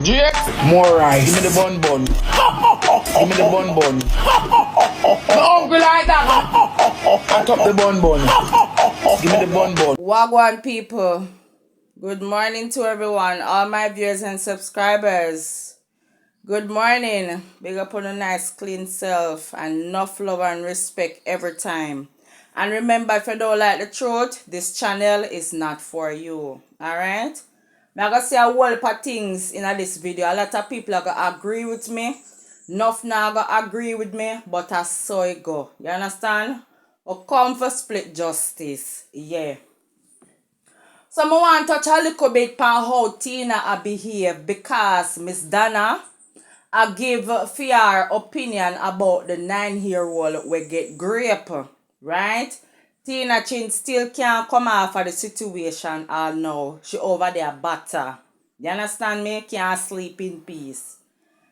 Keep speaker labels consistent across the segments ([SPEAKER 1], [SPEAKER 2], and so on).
[SPEAKER 1] Jake, more rice. Give me the bun bun. Give me the bun bun. My uncle like that. I top the bun bun. Give me the bun bun.
[SPEAKER 2] Wagwan people, good morning to everyone, all my viewers and subscribers. Good morning. Big up on a nice clean self and enough love and respect every time. And remember, if you don't like the truth, this channel is not for you. Alright? I'm going to say a whole lot of things in this video. A lot of people are going to agree with me. Enough now going to agree with me, but that's so it go. You understand? We come for split justice. Yeah. So I want to touch a little bit on how Tina behave because Miss Donna I give her opinion about the 9-year-old we get grape, right? Tina Chin still can't come off of the situation all now. She over there butter. You understand me? Can't sleep in peace.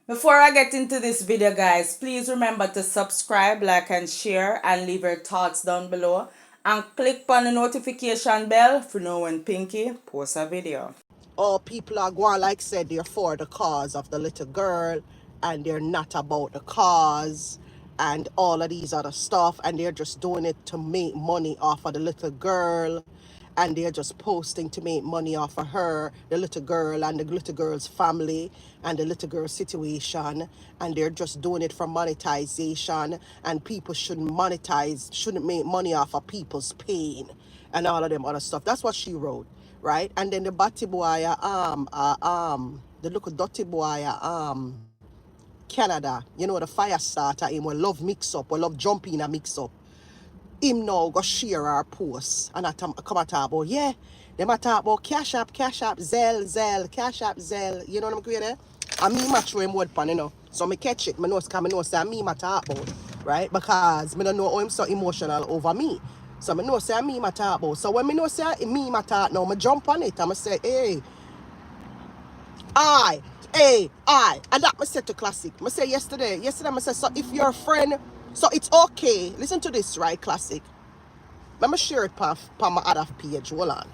[SPEAKER 2] Before I get into this video, guys, please remember to subscribe, like, and share, and leave your thoughts down below. And click on the notification bell for know when Pinky posts a video.
[SPEAKER 3] All people are going like said they're for the cause of the little girl and they're not about the cause and all of these other stuff, and they're just doing it to make money off of the little girl, and they're just posting to make money off of her, the little girl, and the little girl's family and the little girl's situation, and they're just doing it for monetization, and people shouldn't make money off of people's pain and all of them other stuff. That's what she wrote, right? And then the batty boy, the little dirty boy, Canada, you know, the fire starter, him will love mix up, will love jump in a mix up. Him now go share our posts and I come and talk about, yeah, them a talk about cash app, Zell, cash app, Zell, you know what I'm saying? And me match with him word pan, you know. So me catch it, me know say me ma talk about, right? Because me don't know how him so emotional over me. So me know say me ma talk about. So when me know say me ma talk now, me jump on it and me say, hey, I. And that I said to Classic. I said yesterday I said, so if you're a friend, so it's okay. Listen to this, right, Classic? Let me share it on my other page. Hold on.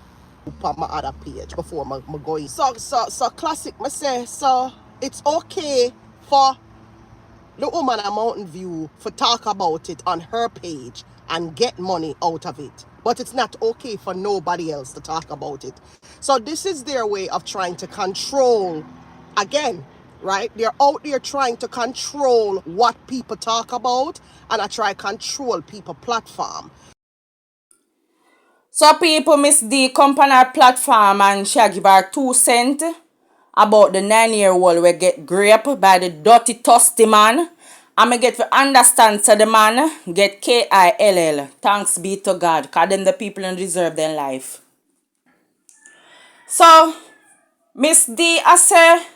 [SPEAKER 3] On my other page before I go in. So Classic, I say, so it's okay for the woman at Mountain View for talk about it on her page and get money out of it. But it's not okay for nobody else to talk about it. So this is their way of trying to control, again, right? They're out there trying to control what people talk about, and I try control people platform.
[SPEAKER 2] So people Miss D come on her platform and she give her 2 cents about the 9-year-old we get grape by the dirty thirsty man. And me get to understand so the man get K-I-L-L. Thanks be to God. Because them the people who deserve their life. So Miss D I say,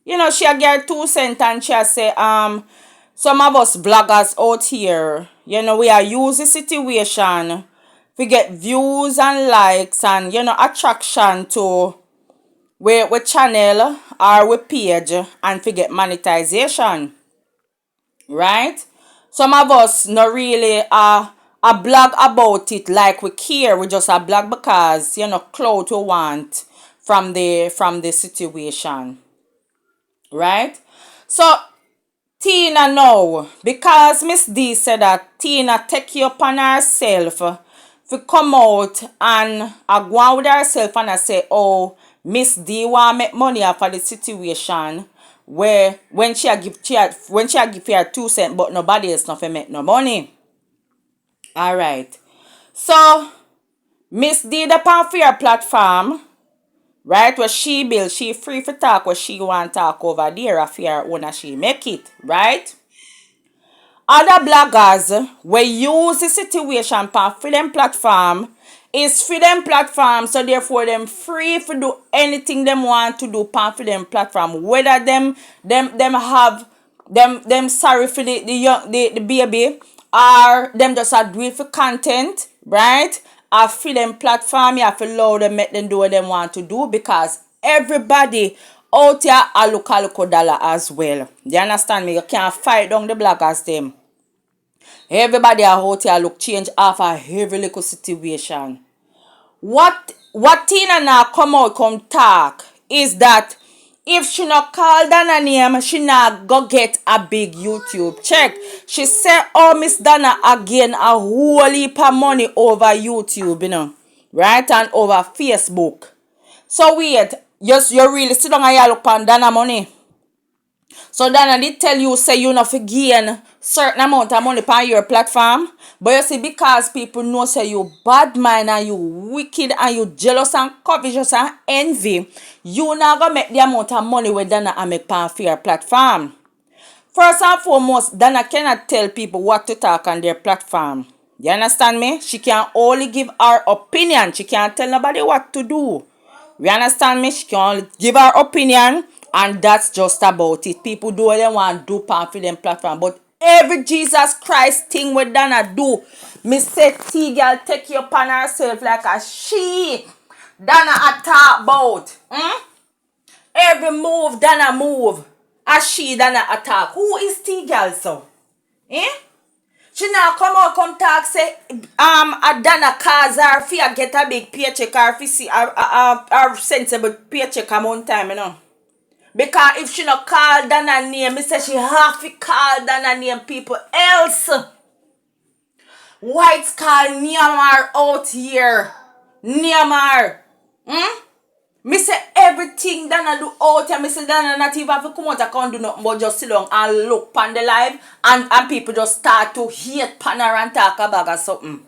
[SPEAKER 2] you know, she get 2 cents and she say, some of us bloggers out here, you know, we are use the situation. We get views and likes and, you know, attraction to we channel or we page and we get monetization. Right? Some of us not really a blog about it like we care. We just a blog because, you know, clout we want from the situation. Right? So Tina now, because Miss D said that Tina take you upon herself to come out and go on with herself and I say, oh, Miss D want make money off of the situation where when she give her 2 cents but nobody else not make no money. Alright. So Miss D the on for her platform, right, where she build, she free for talk where she want talk over there if her owner she make it, right? Other bloggers will use the situation for them platform is for them platform, so therefore them free to do anything them want to do for them platform, whether them have them sorry for the baby or them just do it for content, right? Or for them platform, you have to allow them, make them do what them want to do, because everybody out here a look dollar as well. You understand me? You can't fight down the bloggers them. Everybody out here look change off a every little situation. What Tina now come out come talk is that if she not call Donna name, she not go get a big YouTube check. She said, oh, Miss Donna again a whole heap of money over YouTube, you know, right, and over Facebook. So wait, you really sit down and you look on Donna money. So Donna did tell you, say you not for gain certain amount of money on your platform. But you see, because people know say you bad mind and you wicked and you jealous and covetous and envy, you not gonna make the amount of money where Donna and make on your platform. First and foremost, Donna cannot tell people what to talk on their platform. You understand me? She can only give her opinion. She can't tell nobody what to do. You understand me? She can only give her opinion, and that's just about it. People do what they want to do for them platform. But every Jesus Christ thing with Donna do, me say T-girl take you upon herself like a she. Donna a talk about. Every move Donna move. A she Donna attack. Who is T-girl so? She now come talk say a Donna cause her fear get a big paycheck or fi see a sensible paycheck a month time, you know. Because if she not call Donna name, me say she have to call Donna name people else. Whites call Niamar out here. Niamar. Me say everything Donna do out here. Me say Donna not even have to come out and can't do nothing but just sit down and look on the live and people just start to hate pan her and talk about or something.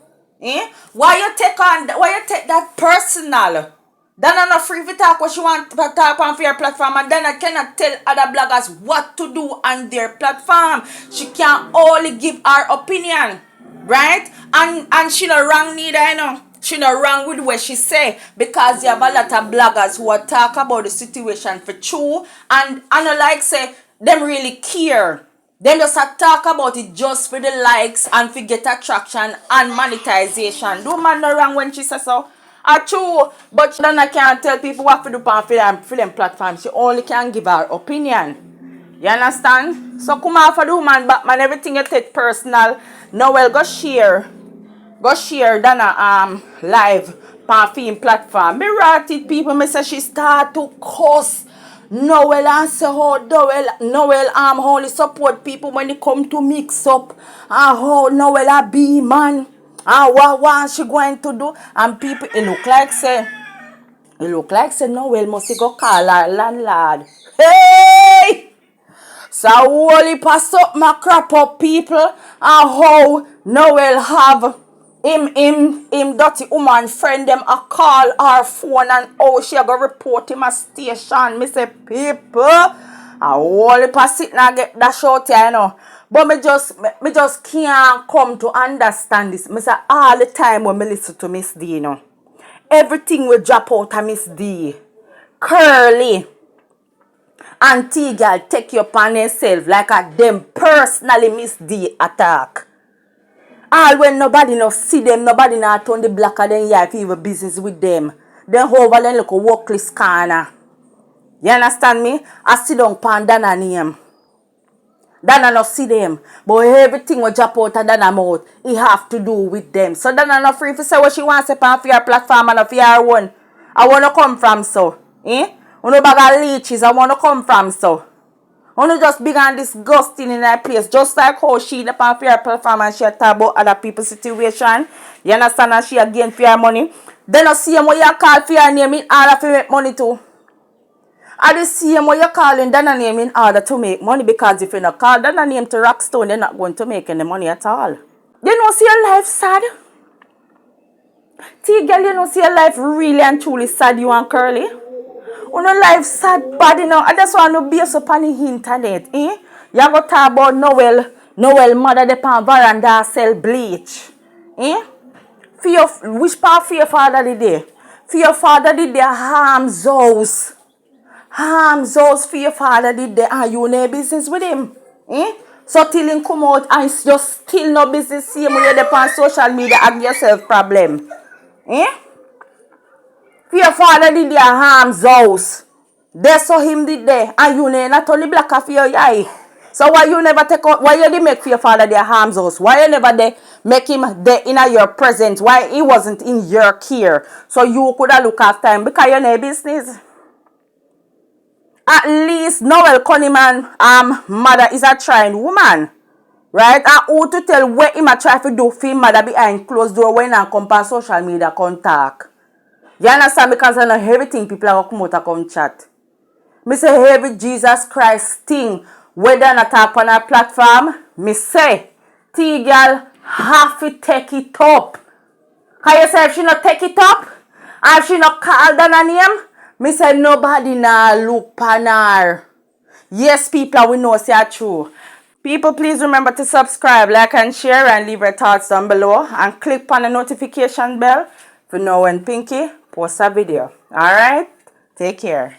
[SPEAKER 2] Why you take that personal? Donna not free to talk what she want to talk on your platform, and Donna cannot tell other bloggers what to do on their platform. She can only give her opinion, right? And she not wrong neither, you know. She not wrong with what she say, because you have a lot of bloggers who are talk about the situation for true, and I like say them really care. Them just talk about it just for the likes and for get attraction and monetization. Do man no wrong when she says so. True, but Donna can't tell people what to do for them platform. She only can give her opinion. You understand? So come out for the woman, Batman, everything you take personal. Now well go share Donna live on film platform. Me write it, people. Me say she start to cuss. Noel and say how Noel only support people when it come to mix up. And how Noel a be man. And what she going to do? And people, it look like say Noel must go call her landlord. Hey! So only pass up my crap up, people. And how Noel have him dirty woman friend them a call her phone, and how she go report him a station. Me say people, I only pass it and get that short here, you know. But me just can't come to understand this. Me say all the time when me listen to Miss D, you know, everything will drop out of Miss D. Curly and T-girl take you upon themselves like a them personally Miss D attack. All when nobody no see them, nobody not turn the blacker than you if you have business with them. Then over them look a workless corner. You understand me? I sit down pan Donna name. Donna no see them. But everything will drop out of Donna mouth, it have to do with them. So Donna not free to say what she wants to say on your platform and for your one. I wanna come from so. Uno bag of leeches, I wanna come from so. Uno just big and disgusting in that place. Just like how she the on your platform and she talk about other people's situation. You understand? And she again for your money. Then I see him when you call for your name in order to make money too. I just see him when you're calling Donna name in order to make money, because if you not call Donna name to Rockstone, they're not going to make any money at all. You know, see your life sad? T-girl, you know, see your life really and truly sad, you and Curly? You know, life sad bad, you know. I just want to base up on the internet, You go talk about Noel mother the pan veranda sell bleach, which part for your father did they? For your father did their harm's house. Harm's house for your father did they, and you no business with him. So till him come out and you still no business, see him when you're on social media and yourself problem. For your father did their harm's house. They saw him did there, and you not only black for your eye. So why you never take out, why you did make for your father their harm's house? Why you never they make him there in your presence? Why he wasn't in your care? So you could have look after him because you no business. At least Noel Cunningham mother is a trying woman. Right? And who to tell what him a try to do for him mother behind closed door when I come on social media contact. You understand? Because I know everything people are come out and come chat. Me say every Jesus Christ thing, whether on a talk on a platform, me say, T-girl have to take it up. Can you say if she not take it up? And if she not call Donna name? Me say nobody nah look pan her. Yes, people, we know say true. People, please remember to subscribe, like and share and leave your thoughts down below. And click on the notification bell to know when Pinky posts a video. Alright? Take care.